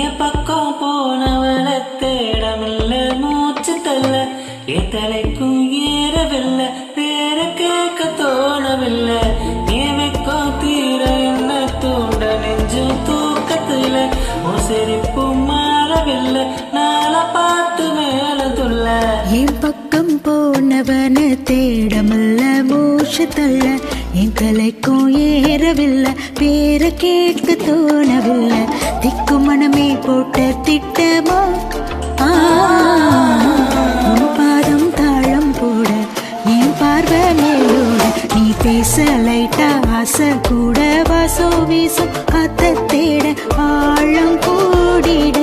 என் பக்கம் போனவளை தேடமில்ல, மூச்சு தள்ள என் தலைக்கும் ஏறவில்லை, பேர கேட்க தோணவில்லை. என் வெக்கம் தீர என்ன தூண்ட நெஞ்சு தூக்கத்துல உன் சிரிப்பு மாறவில்லை, நாள பார்த்து மேலதுள்ள. என் பக்கம் போனவன தேடமில்ல, மூச்சு தள்ள என் தலைக்கும் ஏறவில்லை, பேர கேட்க தோணவில்லை. திக்கு மனமே போட்ட திட்டமா உன் பாதம் தாளம் போட என் பார்வை மேலோட நீ பேச லைட்டா ஆசை கூட வாசோ வீசும் காத்த தேட ஆழம் கூடிட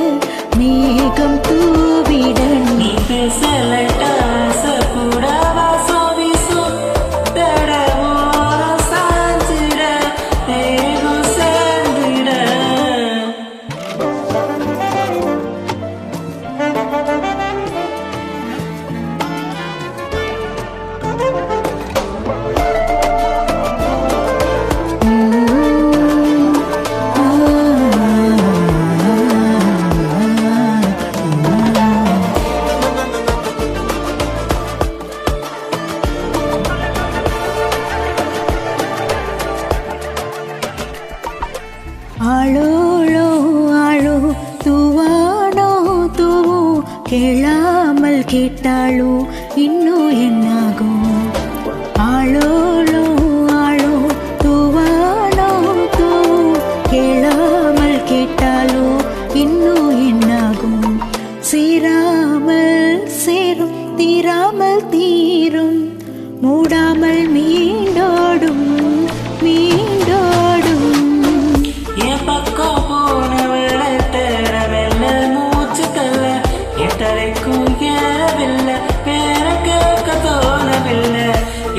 மேகம் தூவிட நீ பேச லைட்டா ஆசை கூட வாசோ வீசும் தேட ஓரம் சாஞ்சிட மேகம் சேர்ந்திட. ஆளோளோ ஆளோ தூவானோ தூவோ கேளாமல் கேட்டாளோ இன்னும் என்னாகும். ஆளோளோ ஆளோ தூவானோ தூவோ கேளாமல் கேட்டாளோ இன்னும் என்னாகும். சேராமல் சேரும் தீராமல் தீரும் மூடாமல் மீண்டோடும் மீண்டோடும். என் பக்கம் போனவளை தேடவில்ல, மூச்சு தள்ள என் தலைக்கும் ஏறவில்லை, பேர கேட்க தோணவில்லை.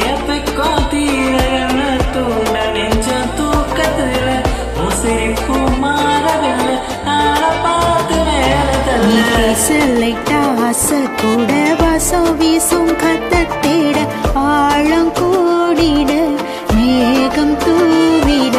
என் பக்கம் தீர என்ன தூண்ட நெஞ்ச தூக்கத்துல உன் சிரிப்பு மாறவில்லை, நாள பார்த்து மேலதல்ல. லைட்டா ஆசை கூட வாசம் வீசும் கத்த தேட ஆழம் கூடிட மேகம் தூவிட